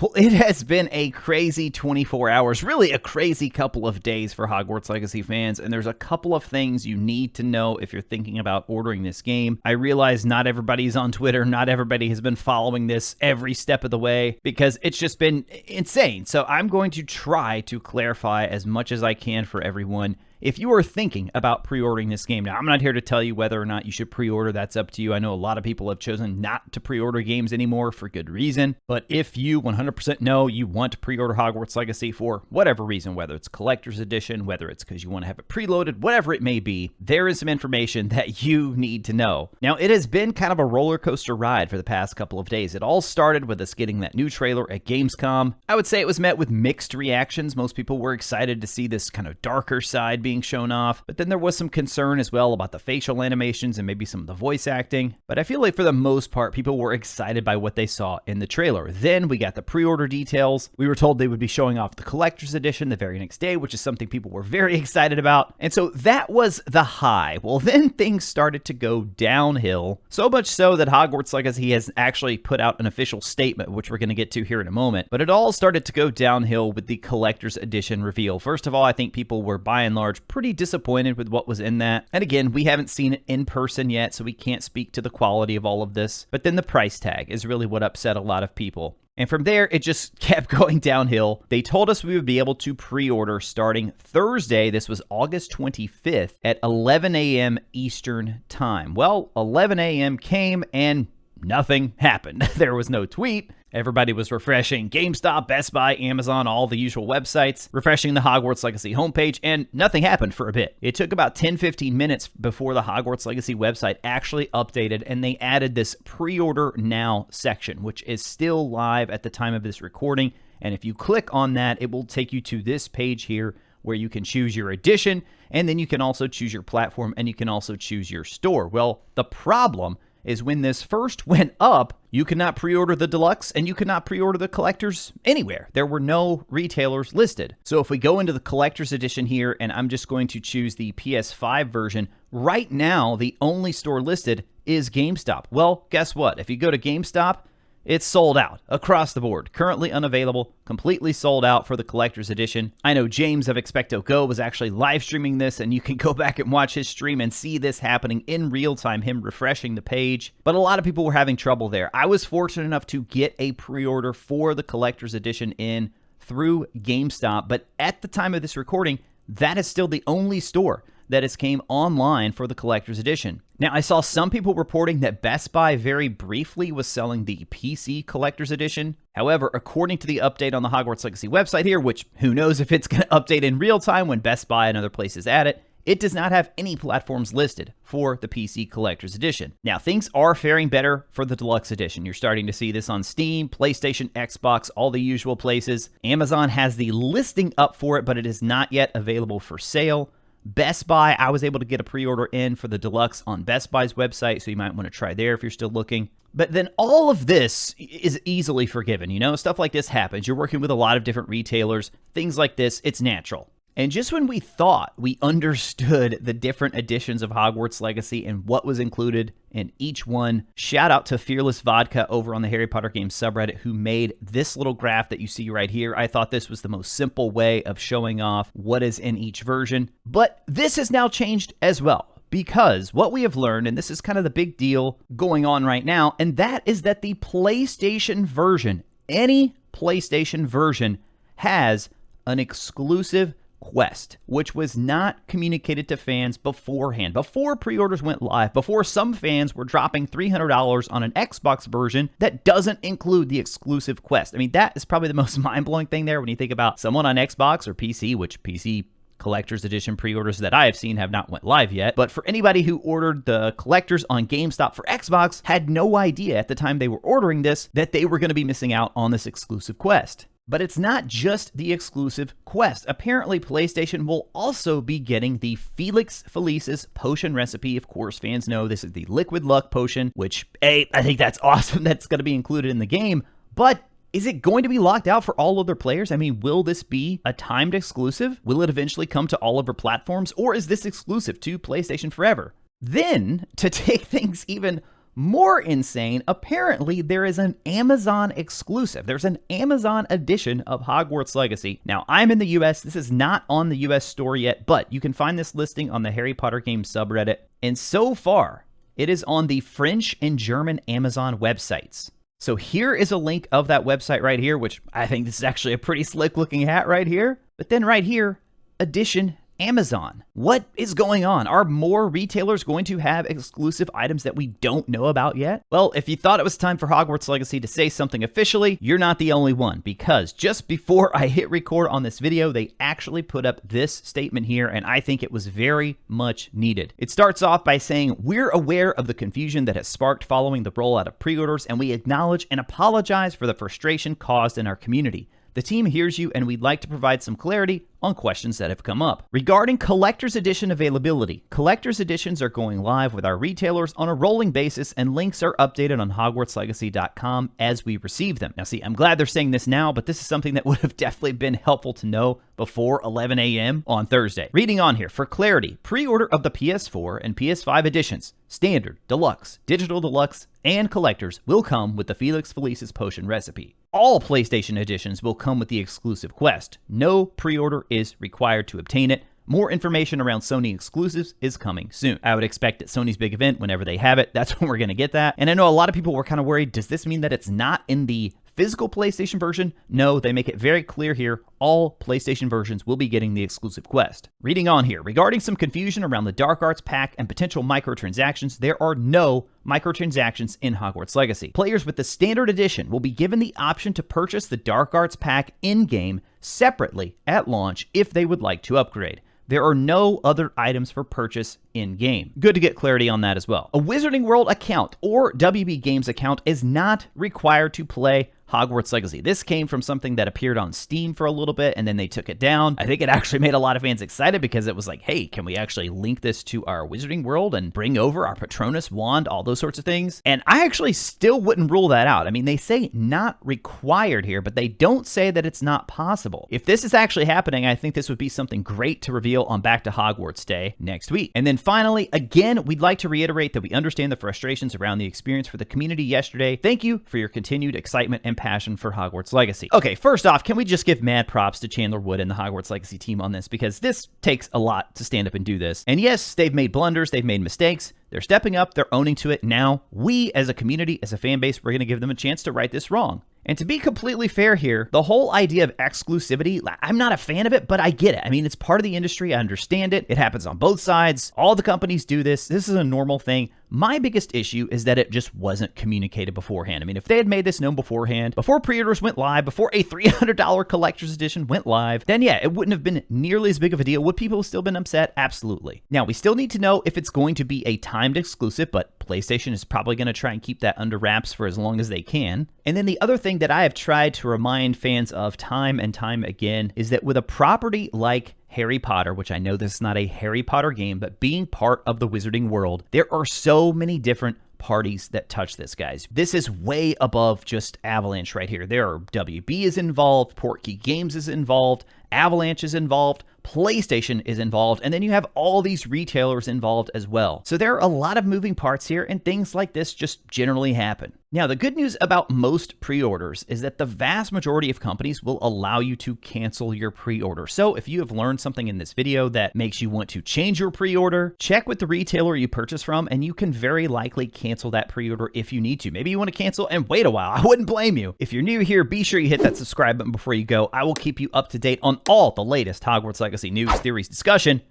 Well, it has been a crazy 24 hours, really a crazy couple of days for Hogwarts Legacy fans, and there's a couple of things you need to know if you're thinking about ordering this game. I realize not everybody's on Twitter, not everybody has been following this every step of the way, because it's just been insane. So I'm going to try to clarify as much as I can for everyone. If you are thinking about pre-ordering this game, now I'm not here to tell you whether or not you should pre-order, that's up to you. I know a lot of people have chosen not to pre-order games anymore for good reason, but if you 100% know you want to pre-order Hogwarts Legacy for whatever reason, whether it's collector's edition, whether it's because you want to have it preloaded, whatever it may be, there is some information that you need to know. Now, it has been kind of a roller coaster ride for the past couple of days. It all started with us getting that new trailer at Gamescom. I would say it was met with mixed reactions. Most people were excited to see this kind of darker side being shown off, but then there was some concern as well about the facial animations and maybe some of the voice acting. But I feel like for the most part, people were excited by what they saw in the trailer. Then we got the pre-order details. We were told they would be showing off the collector's edition the very next day, which is something people were very excited about. And so that was the high. Well, then things started to go downhill, so much so that Hogwarts Legacy has actually put out an official statement, which we're going to get to here in a moment. But it all started to go downhill with the collector's edition reveal. First of all, I think people were by and large pretty disappointed with what was in that. And again, we haven't seen it in person yet, so we can't speak to the quality of all of this. But then the price tag is really what upset a lot of people. And from there, it just kept going downhill. They told us we would be able to pre-order starting Thursday. This was August 25th at 11 a.m. Eastern time. Well, 11 a.m. came and nothing happened. There was no tweet. Everybody was refreshing GameStop, Best Buy, Amazon, all the usual websites, refreshing the Hogwarts Legacy homepage, and nothing happened for a bit. It took about 10-15 minutes before the Hogwarts Legacy website actually updated, and they added this pre-order now section, which is still live at the time of this recording. And if you click on that, it will take you to this page here where you can choose your edition, and then you can also choose your platform, and you can also choose your store. Well, the problem is when this first went up, you could not pre-order the deluxe and you could not pre-order the collectors anywhere. There were no retailers listed. So if we go into the collector's edition here, and I'm just going to choose the PS5 version, right now the only store listed is GameStop. Well, guess what? If you go to GameStop, it's sold out across the board. Currently unavailable, completely sold out for the collector's edition. I know James of Expecto Go was actually live streaming this, and you can go back and watch his stream and see this happening in real time, him refreshing the page. But a lot of people were having trouble there. I was fortunate enough to get a pre-order for the collector's edition in through GameStop, but at the time of this recording, that is still the only store that has came online for the collector's edition. Now, I saw some people reporting that Best Buy very briefly was selling the PC collector's edition. However, according to the update on the Hogwarts Legacy website here, which who knows if it's going to update in real time when Best Buy and other places add it, it does not have any platforms listed for the PC collector's edition. Now, things are faring better for the deluxe edition. You're starting to see this on Steam, PlayStation, Xbox, all the usual places. Amazon has the listing up for it, but it is not yet available for sale. Best Buy, I was able to get a pre-order in for the deluxe on Best Buy's website, so you might want to try there if you're still looking. But then all of this is easily forgiven, you know? Stuff like this happens. You're working with a lot of different retailers. Things like this, it's natural. And just when we thought we understood the different editions of Hogwarts Legacy and what was included in each one, shout out to Fearless Vodka over on the Harry Potter Games subreddit who made this little graph that you see right here. I thought this was the most simple way of showing off what is in each version. But this has now changed as well, because what we have learned, and this is kind of the big deal going on right now, and that is that the PlayStation version, any PlayStation version, has an exclusive quest, which was not communicated to fans beforehand, before pre-orders went live, before some fans were dropping $300 on an Xbox version that doesn't include the exclusive quest. I mean, that is probably the most mind-blowing thing there when you think about someone on Xbox or PC, which PC collector's edition pre-orders that I have seen have not went live yet. But for anybody who ordered the collectors on GameStop for Xbox, had no idea at the time they were ordering this that they were going to be missing out on this exclusive quest. But it's not just the exclusive quest. Apparently, PlayStation will also be getting the Felix Felicis potion recipe. Of course, fans know this is the Liquid Luck potion, which, I think that's awesome that's going to be included in the game. But is it going to be locked out for all other players? I mean, will this be a timed exclusive? Will it eventually come to all other platforms? Or is this exclusive to PlayStation forever? Then, to take things even more insane, apparently there is an Amazon exclusive. There's an Amazon edition of Hogwarts Legacy. Now, I'm in the US. This is not on the US store yet, but you can find this listing on the Harry Potter Games subreddit. And so far, it is on the French and German Amazon websites. So here is a link of that website right here, which I think this is actually a pretty slick looking hat right here. But then right here, edition Amazon. What is going on? Are more retailers going to have exclusive items that we don't know about yet? Well, if you thought it was time for Hogwarts Legacy to say something officially, you're not the only one, because just before I hit record on this video, they actually put up this statement here, and I think it was very much needed. It starts off by saying, "We're aware of the confusion that has sparked following the rollout of pre-orders, and we acknowledge and apologize for the frustration caused in our community. The team hears you, and we'd like to provide some clarity on questions that have come up. Regarding Collector's Edition availability, Collector's Editions are going live with our retailers on a rolling basis, and links are updated on hogwartslegacy.com as we receive them." Now see, I'm glad they're saying this now, but this is something that would have definitely been helpful to know before 11 a.m. on Thursday. Reading on here, for clarity, pre-order of the PS4 and PS5 editions, Standard, Deluxe, Digital Deluxe, and Collectors will come with the Felix Felicis potion recipe. All PlayStation editions will come with the exclusive quest. No pre-order is required to obtain it. More information around Sony exclusives is coming soon. I would expect at Sony's big event, whenever they have it, that's when we're going to get that. And I know a lot of people were kind of worried, does this mean that it's not in the physical PlayStation version? No, they make it very clear here, all PlayStation versions will be getting the exclusive quest. Reading on here, regarding some confusion around the Dark Arts pack and potential microtransactions, there are no microtransactions in Hogwarts Legacy. Players with the Standard Edition will be given the option to purchase the Dark Arts pack in-game separately at launch if they would like to upgrade. There are no other items for purchase in-game. Good to get clarity on that as well. A Wizarding World account or WB Games account is not required to play Hogwarts Legacy. This came from something that appeared on Steam for a little bit, and then they took it down. I think it actually made a lot of fans excited because it was like, hey, can we actually link this to our Wizarding World and bring over our Patronus wand, all those sorts of things? And I actually still wouldn't rule that out. I mean, they say not required here, but they don't say that it's not possible. If this is actually happening, I think this would be something great to reveal on Back to Hogwarts Day next week. And then finally, again, we'd like to reiterate that we understand the frustrations around the experience for the community yesterday. Thank you for your continued excitement and passion for Hogwarts Legacy. Okay, first off, can we just give mad props to Chandler Wood and the Hogwarts Legacy team on this, because this takes a lot to stand up and do this. And yes, they've made blunders, they've made mistakes, they're stepping up, they're owning to it. Now, we as a community, as a fan base, we're going to give them a chance to right this wrong. And to be completely fair here, the whole idea of exclusivity, I'm not a fan of it, but I get it. I mean, it's part of the industry. I understand it. It happens on both sides. All the companies do this. This is a normal thing. My biggest issue is that it just wasn't communicated beforehand. I mean, if they had made this known beforehand, before pre-orders went live, before a $300 collector's edition went live, then yeah, it wouldn't have been nearly as big of a deal. Would people have still been upset? Absolutely. Now, we still need to know if it's going to be a timed exclusive, but PlayStation is probably going to try and keep that under wraps for as long as they can. And then the other thing that I have tried to remind fans of time and time again is that with a property like Harry Potter, which I know this is not a Harry Potter game, but being part of the Wizarding World, there are so many different parties that touch this, guys. This is way above just Avalanche right here. There are WB is involved, Portkey Games is involved, Avalanche is involved, PlayStation is involved, and then you have all these retailers involved as well. So there are a lot of moving parts here, and things like this just generally happen. Now, the good news about most pre-orders is that the vast majority of companies will allow you to cancel your pre-order. So if you have learned something in this video that makes you want to change your pre-order, check with the retailer you purchase from, and you can very likely cancel that pre-order if you need to. Maybe you want to cancel and wait a while. I wouldn't blame you. If you're new here, be sure you hit that subscribe button before you go. I will keep you up to date on all the latest Hogwarts Legacy news, theories, discussion.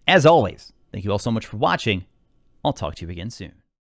As always, thank you all so much for watching. I'll talk to you again soon.